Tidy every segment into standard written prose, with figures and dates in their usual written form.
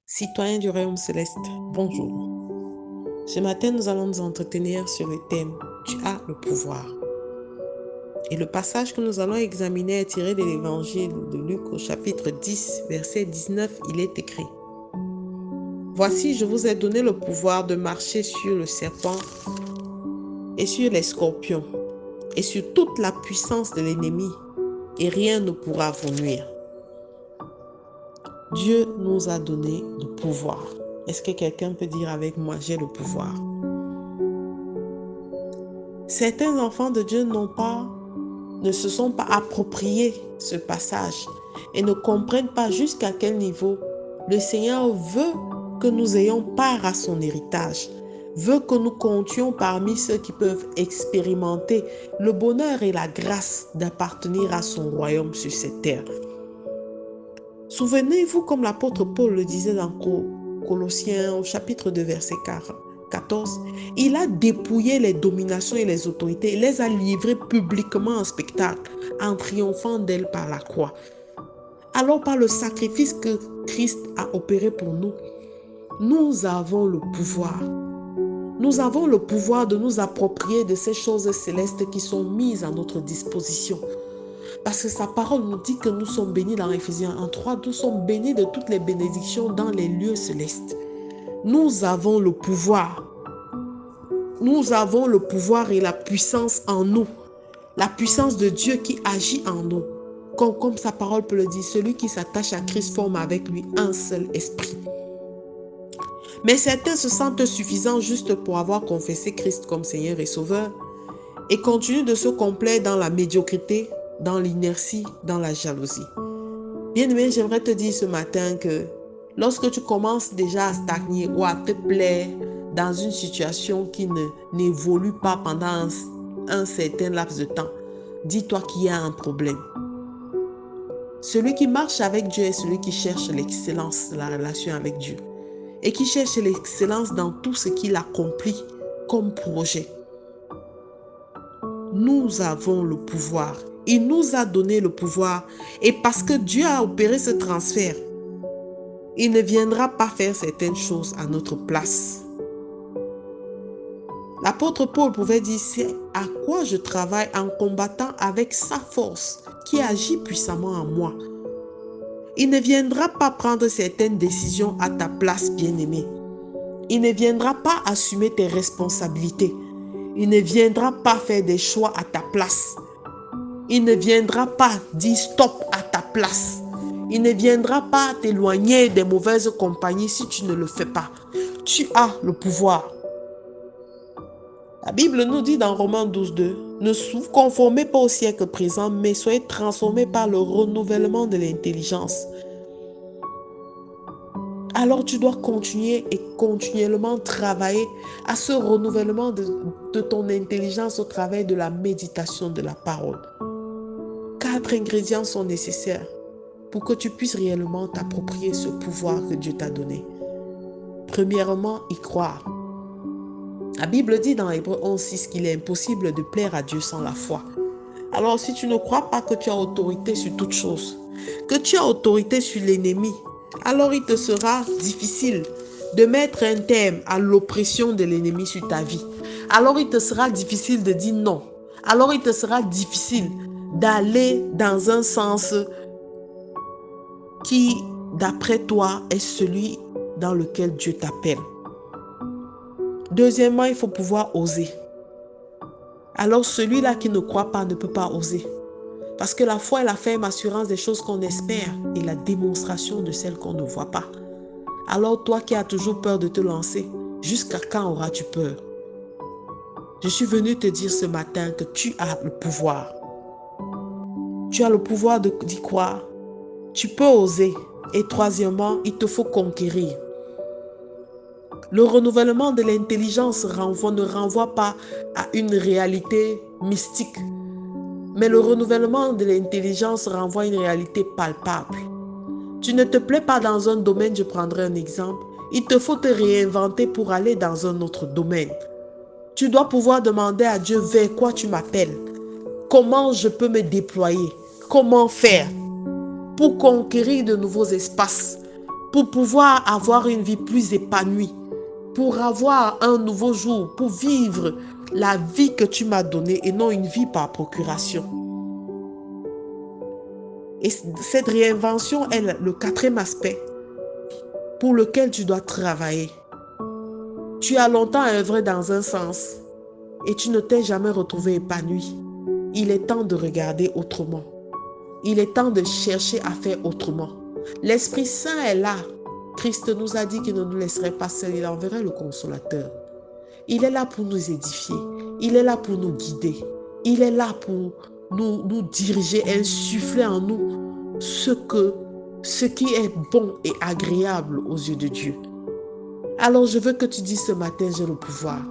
Citoyens du royaume céleste, bonjour. Ce matin, nous allons nous entretenir sur le thème « Tu as le pouvoir ». Et le passage que nous allons examiner est tiré de l'évangile de Luc au chapitre 10, verset 19. Il est écrit « Voici, je vous ai donné le pouvoir de marcher sur le serpent et sur les scorpions et sur toute la puissance de l'ennemi, et rien ne pourra vous nuire. » Dieu nous a donné le pouvoir. Est-ce que quelqu'un peut dire avec moi, j'ai le pouvoir? Certains enfants de Dieu ne se sont pas appropriés ce passage et ne comprennent pas jusqu'à quel niveau le Seigneur veut que nous ayons part à son héritage, veut que nous comptions parmi ceux qui peuvent expérimenter le bonheur et la grâce d'appartenir à son royaume sur cette terre. Souvenez-vous, comme l'apôtre Paul le disait dans Colossiens au chapitre 2, verset 14, il a dépouillé les dominations et les autorités, il les a livrées publiquement en spectacle, en triomphant d'elles par la croix. Alors, par le sacrifice que Christ a opéré pour nous, nous avons le pouvoir. Nous avons le pouvoir de nous approprier de ces choses célestes qui sont mises à notre disposition. Parce que sa parole nous dit que nous sommes bénis dans Éphésiens 1:3, nous sommes bénis de toutes les bénédictions dans les lieux célestes. Nous avons le pouvoir. Nous avons le pouvoir et la puissance en nous. La puissance de Dieu qui agit en nous. Comme sa parole peut le dire, celui qui s'attache à Christ forme avec lui un seul esprit. Mais certains se sentent suffisants juste pour avoir confessé Christ comme Seigneur et Sauveur et continuent de se complaire dans la médiocrité, dans l'inertie, dans la jalousie. Bien-aimé, j'aimerais te dire ce matin que lorsque tu commences déjà à stagner ou à te plaire dans une situation qui n'évolue pas pendant un certain laps de temps, dis-toi qu'il y a un problème. Celui qui marche avec Dieu est celui qui cherche l'excellence de la relation avec Dieu et qui cherche l'excellence dans tout ce qu'il accomplit comme projet. Nous avons le pouvoir. Il nous a donné le pouvoir. Et parce que Dieu a opéré ce transfert, il ne viendra pas faire certaines choses à notre place. L'apôtre Paul pouvait dire, c'est à quoi je travaille en combattant avec sa force qui agit puissamment en moi. Il ne viendra pas prendre certaines décisions à ta place, bien-aimé. Il ne viendra pas assumer tes responsabilités. Il ne viendra pas faire des choix à ta place. Il ne viendra pas dire stop à ta place. Il ne viendra pas t'éloigner des mauvaises compagnies si tu ne le fais pas. Tu as le pouvoir. La Bible nous dit dans Romains 12:2, ne vous conformez pas au siècle présent, mais soyez transformés par le renouvellement de l'intelligence. Alors tu dois continuer et continuellement travailler à ce renouvellement de ton intelligence au travers de la méditation de la parole. 4 ingrédients sont nécessaires pour que tu puisses réellement t'approprier ce pouvoir que Dieu t'a donné. Premièrement, y croire. La Bible dit dans Hébreux 11:6 qu'il est impossible de plaire à Dieu sans la foi. Alors si tu ne crois pas que tu as autorité sur toute chose, que tu as autorité sur l'ennemi, alors il te sera difficile de mettre un terme à l'oppression de l'ennemi sur ta vie. Alors il te sera difficile de dire non. Alors il te sera difficile d'aller dans un sens qui, d'après toi, est celui dans lequel Dieu t'appelle. Deuxièmement, il faut pouvoir oser. Alors celui-là qui ne croit pas ne peut pas oser. Parce que la foi est la ferme assurance des choses qu'on espère et la démonstration de celles qu'on ne voit pas. Alors toi qui as toujours peur de te lancer, jusqu'à quand auras-tu peur? Je suis venu te dire ce matin que tu as le pouvoir. Tu as le pouvoir d'y croire. Tu peux oser. Et troisièmement, il te faut conquérir. Le renouvellement de l'intelligence ne renvoie pas à une réalité mystique. Mais le renouvellement de l'intelligence renvoie à une réalité palpable. Tu ne te plais pas dans un domaine, je prendrai un exemple. Il te faut te réinventer pour aller dans un autre domaine. Tu dois pouvoir demander à Dieu vers quoi tu m'appelles. Comment je peux me déployer? Comment faire pour conquérir de nouveaux espaces? pour pouvoir avoir une vie plus épanouie, pour avoir un nouveau jour, pour vivre la vie que tu m'as donnée et non une vie par procuration. Et cette réinvention est le quatrième aspect pour lequel tu dois travailler. Tu as longtemps œuvré dans un sens et tu ne t'es jamais retrouvé épanoui. Il est temps de regarder autrement. Il est temps de chercher à faire autrement. L'Esprit Saint est là. Christ nous a dit qu'il ne nous laisserait pas seuls. Il enverrait le Consolateur. Il est là pour nous édifier. Il est là pour nous guider. Il est là pour nous diriger, insuffler en nous ce qui est bon et agréable aux yeux de Dieu. Alors je veux que tu dises ce matin, j'ai le pouvoir.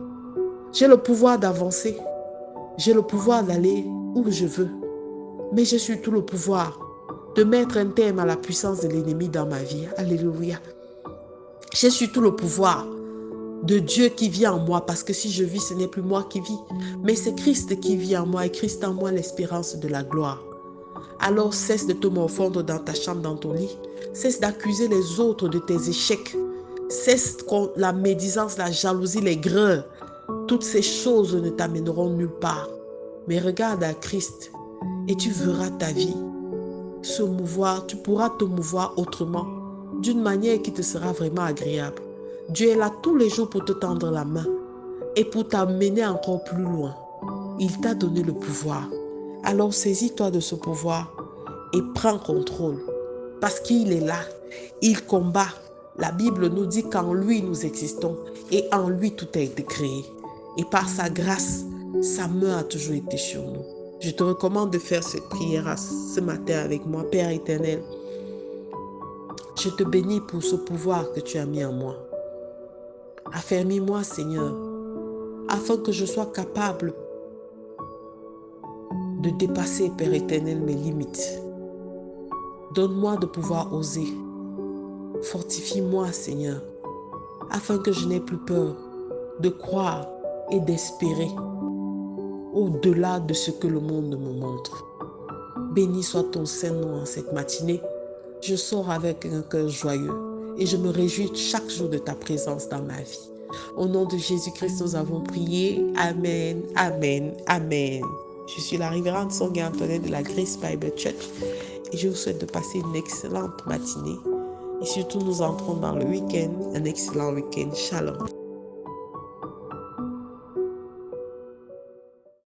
J'ai le pouvoir d'avancer. J'ai le pouvoir d'aller où je veux. Mais j'ai surtout le pouvoir de mettre un terme à la puissance de l'ennemi dans ma vie. Alléluia. J'ai surtout le pouvoir de Dieu qui vit en moi, parce que si je vis, ce n'est plus moi qui vis, mais c'est Christ qui vit en moi et Christ en moi l'espérance de la gloire. Alors cesse de te morfondre dans ta chambre, dans ton lit. Cesse d'accuser les autres de tes échecs. Cesse la médisance, la jalousie, les greurs. Toutes ces choses ne t'amèneront nulle part. Mais regarde à Christ et tu verras ta vie se mouvoir. Tu pourras te mouvoir autrement, d'une manière qui te sera vraiment agréable. Dieu est là tous les jours pour te tendre la main et pour t'amener encore plus loin. Il t'a donné le pouvoir. Alors saisis-toi de ce pouvoir et prends contrôle. Parce qu'il est là. Il combat. La Bible nous dit qu'en lui nous existons et en lui tout a été créé. Et par sa grâce, sa main a toujours été sur nous. Je te recommande de faire cette prière ce matin avec moi. Père éternel, je te bénis pour ce pouvoir que tu as mis en moi. Affermis-moi, Seigneur, afin que je sois capable de dépasser, Père éternel, mes limites. Donne-moi de pouvoir oser. Fortifie-moi, Seigneur, afin que je n'ai plus peur de croire et d'espérer au-delà de ce que le monde me montre. Béni soit ton Saint-Nom en cette matinée. Je sors avec un cœur joyeux et je me réjouis chaque jour de ta présence dans ma vie. Au nom de Jésus-Christ, nous avons prié. Amen, amen, amen. Je suis la révérende Sonia Antoinette de la Grace Bible Church et je vous souhaite de passer une excellente matinée. Et surtout, nous entrons dans le week-end, un excellent week-end. Shalom.